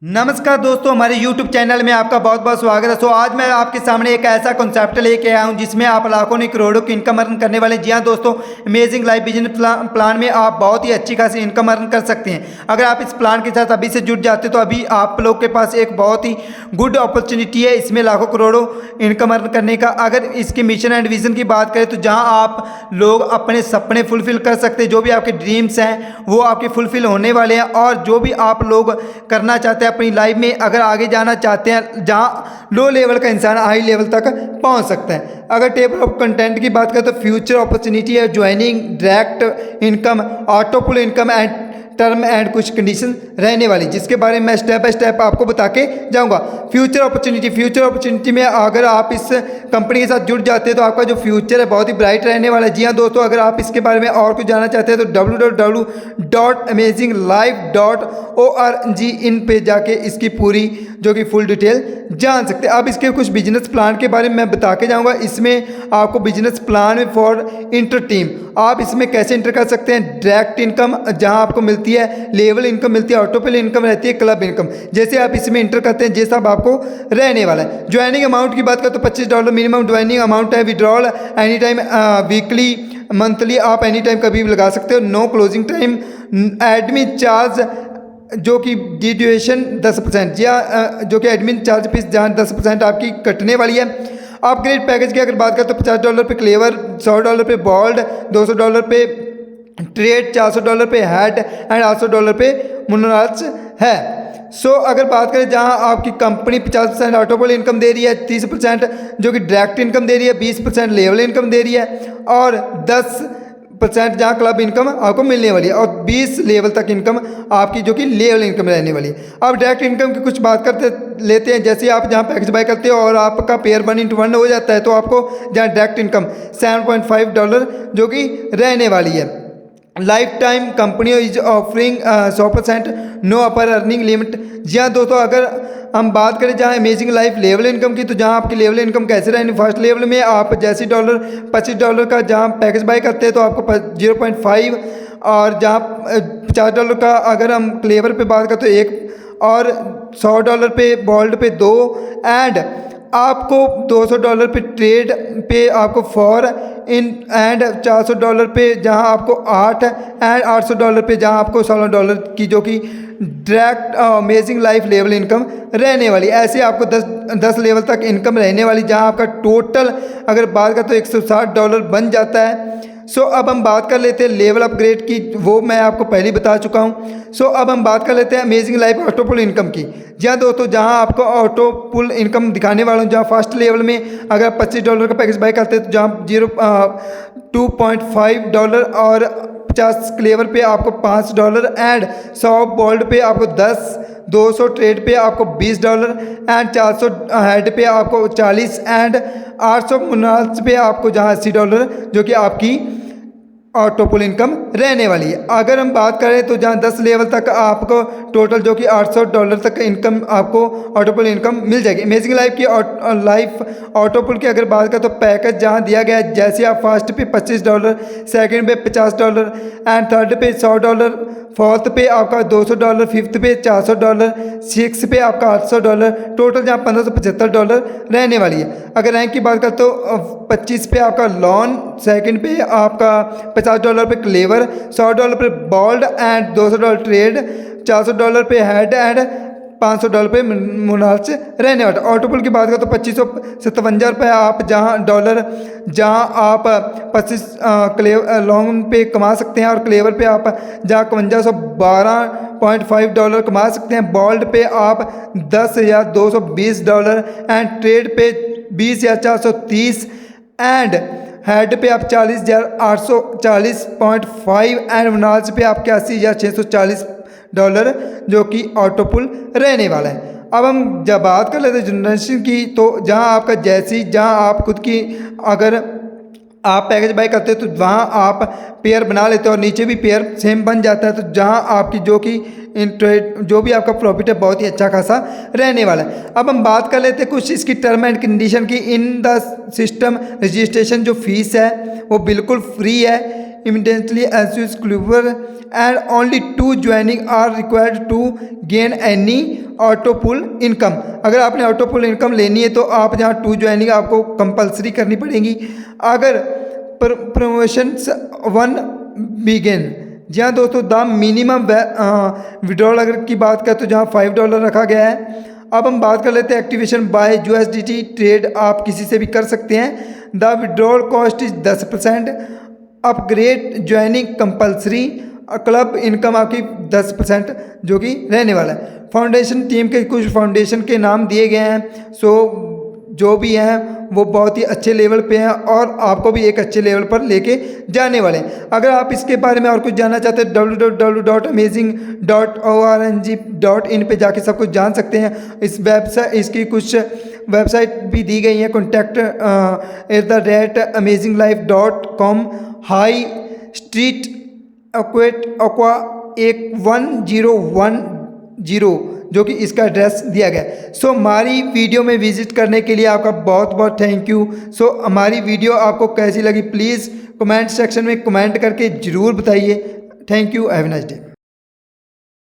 नमस्कार दोस्तों, हमारे YouTube चैनल में आपका बहुत बहुत स्वागत है। आज मैं आपके सामने एक ऐसा कॉन्सेप्ट लेके आया हूं जिसमें आप लाखों नहीं करोड़ों की इनकम अर्न करने वाले। जी हाँ दोस्तों, अमेजिंग लाइफ बिजनेस प्लान में आप बहुत ही अच्छी खासी इनकम अर्न कर सकते हैं। अगर आप इस प्लान के साथ अभी से जुड़ जाते तो अभी आप लोग के पास एक बहुत ही गुड अपॉर्चुनिटी है इसमें लाखों करोड़ों इनकम अर्न करने का। अगर इसके मिशन एंड विजन की बात करें तो जहाँ आप लोग अपने सपने फुलफिल कर सकते हैं, जो भी आपके ड्रीम्स हैं वो आपके फुलफिल होने वाले हैं। और जो भी आप लोग करना चाहते हैं अपनी लाइफ में, अगर आगे जाना चाहते हैं जहां लो लेवल का इंसान हाई लेवल तक पहुंच सकता है। अगर टेबल ऑफ कंटेंट की बात करें तो फ्यूचर अपॉर्चुनिटी है, joining, direct income, auto pool income and term and कुछ कंडीशन रहने वाली, जिसके बारे में मैं स्टेप बाय स्टेप आपको बता के जाऊंगा। फ्यूचर अपॉर्चुनिटी में अगर आप इस कंपनी के साथ जुड़ जाते हैं तो आपका जो फ्यूचर है बहुत ही ब्राइट रहने वाला है। जी हाँ दोस्तों, अगर आप इसके बारे में और कुछ जानना चाहते हैं तो www.amazinglife.org इन पे जाके इसकी पूरी जो कि फुल डिटेल जान सकते हैं। अब इसके कुछ बिजनेस प्लान के बारे में मैं बता के जाऊंगा। इसमें आपको business plan for inter team, आप इसमें कैसे इंटर कर सकते हैं। डायरेक्ट इनकम जहां आपको मिलती है, लेवल इनकम मिलती है, ऑटोपेल इनकम रहती है, क्लब इनकम। जैसे आप इसमें इंटर करते हैं जैसा अब आपको रहने वाला है। ज्वाइनिंग अमाउंट की बात करें तो $25 मिनिमम ज्वाइनिंग अमाउंट है। Withdrawal any time, weekly, monthly, आप एनी टाइम कभी भी लगा सकते हो। No closing time. Admin charge जो कि ड्यूरेशन 10%, या जो कि एडमिन चार्ज फीस जहाँ 10% आपकी कटने वाली है। अपग्रेड पैकेज की अगर बात करें तो $50 पे क्लेवर, $100 पे बॉल्ड, $200 पे ट्रेड, $400 पे हेड एंड $800 पे मुनाज है। अगर बात करें जहां आपकी कंपनी 50% ऑटोपोल इनकम दे रही है, 30% जो कि डायरेक्ट इनकम दे रही है, 20% लेवल इनकम दे रही है और 10% जहाँ क्लब इनकम आपको मिलने वाली है और 20 लेवल तक इनकम आपकी जो कि लेवल इनकम रहने वाली है। अब डायरेक्ट इनकम की कुछ बात करते लेते हैं। जैसे आप जहाँ पैकेज बाय करते हो और आपका पेयर 1:1 हो जाता है तो आपको जहाँ डायरेक्ट इनकम $7.5 जो कि रहने वाली है। Life time company is offering 100% no upper earning limit. जी हाँ दोस्तों, अगर हम बात करें जहाँ अमेजिंग लाइफ लेवल इनकम की तो जहाँ आपकी लेवल इनकम कैसे रहनी, फर्स्ट लेवल में आप जैसे $25 का जहाँ पैकेज बाय करते हैं तो आपको 0.5, और जहाँ $50 का अगर हम क्लेवर पे बात करते तो 1, और $100 पे बॉल्ड पे 2, एंड आपको $200 पे ट्रेड पे आपको 4 इन, एंड $400 पे जहां आपको 8, एंड $800 पे जहां आपको $16 की जो कि direct amazing life level income रहने वाली। ऐसे आपको 10 लेवल तक इनकम रहने वाली, जहां आपका टोटल अगर बात करें तो $160 बन जाता है। अब हम बात कर लेते हैं लेवल अपग्रेड की, वो मैं आपको पहले ही बता चुका हूँ। अब हम बात कर लेते हैं amazing life auto pool income की। जी हाँ दोस्तों, जहाँ आपको ऑटो पुल इनकम दिखाने वाला हूँ, जहाँ फर्स्ट लेवल में अगर $25 का पैकेज बाय करते हैं तो जहाँ $2.5 और 50 क्लेवर पे आपको $5 एंड 100 बॉल्ड पे आपको 10, 200 ट्रेड पे आपको $20 एंड 400 हेड पे आपको 40 एंड 800 मुनाज पे आपको जहाँ $80 जो कि आपकी ऑटो पुल इनकम रहने वाली है। अगर हम बात करें तो जहाँ 10 लेवल तक आपको टोटल जो कि $800 तक इनकम आपको ऑटो पुल इनकम मिल जाएगी। अमेजिंग लाइफ की लाइफ ऑटो पुल की अगर बात करें तो पैकेज जहाँ दिया गया है, जैसे आप फर्स्ट पे $25, सेकंड पे $50 एंड थर्ड पे $100, फोर्थ पे आपका $200, फिफ्थ पे $400, सिक्स पे आपका $800, टोटल जहाँ $1575 रहने वाली है। अगर रैंक की बात करें तो 25 पे आपका लॉन, सेकंड पे आपका $50 पे क्लेवर, $100 पे बॉल्ड एंड $200 ट्रेड, $400 पे हेड एंड $500 पे मुनाज रहने वाला। ऑटोपुल की बात करें तो $2557 आप जहां आप 25 लॉन्ग पे कमा सकते हैं, और क्लेवर पे आप जहां $5512.5 कमा सकते हैं। बॉल्ड पे आप $10,220 एंड ट्रेड पे $20,430 एंड हेड पे आप $40,840.5 एंड मुनाज पे आप $81,640 जो कि ऑटो पुल रहने वाला है। अब हम जब बात कर लेते हैं जनरेशन की, तो जहां आपका जहां आप खुद की अगर आप पैकेज बाय करते हो तो वहाँ आप पेयर बना लेते हो और नीचे भी पेयर सेम बन जाता है, तो जहाँ आपकी जो कि जो भी आपका प्रॉफिट है बहुत ही अच्छा खासा रहने वाला है। अब हम बात कर लेते हैं कुछ इसकी टर्म एंड कंडीशन की। इन द सिस्टम रजिस्ट्रेशन जो फीस है वो बिल्कुल फ्री है। immediately as क्लूवर and only 2 joining are required to gain any auto pool income. अगर आपने ऑटो पुल इनकम लेनी है तो आप जहाँ टू ज्वाइनिंग आपको कंपलसरी करनी पड़ेगी। अगर प्रमोशंस 1 बिगिन, जहाँ दोस्तों द मिनिमम विड्रॉल अगर की बात करें तो जहाँ $5 रखा गया है। अब हम बात कर लेते हैं एक्टिवेशन बाय USDT ट्रेड आप किसी से भी कर सकते हैं। The withdrawal cost is 10%, upgrade joining compulsory, club income आपकी 10% जो कि रहने वाला है। फाउंडेशन टीम के कुछ फाउंडेशन के नाम दिए गए हैं। सो जो भी हैं वो बहुत ही अच्छे लेवल पे हैं और आपको भी एक अच्छे लेवल पर लेके जाने वाले हैं। अगर आप इसके बारे में और कुछ जानना चाहते हैं www.amazing.orng.in पे जाके सब कुछ जान सकते हैं। इस वेबसाइट इसकी कुछ वेबसाइट भी दी गई हैं। contact@amazinglife.com, हाई स्ट्रीट aqua 1010 जो कि इसका एड्रेस दिया गया है। सो हमारी वीडियो में विजिट करने के लिए आपका बहुत बहुत थैंक यू। सो हमारी वीडियो आपको कैसी लगी प्लीज़ कमेंट सेक्शन में कमेंट करके ज़रूर बताइए। Thank you, have a nice day.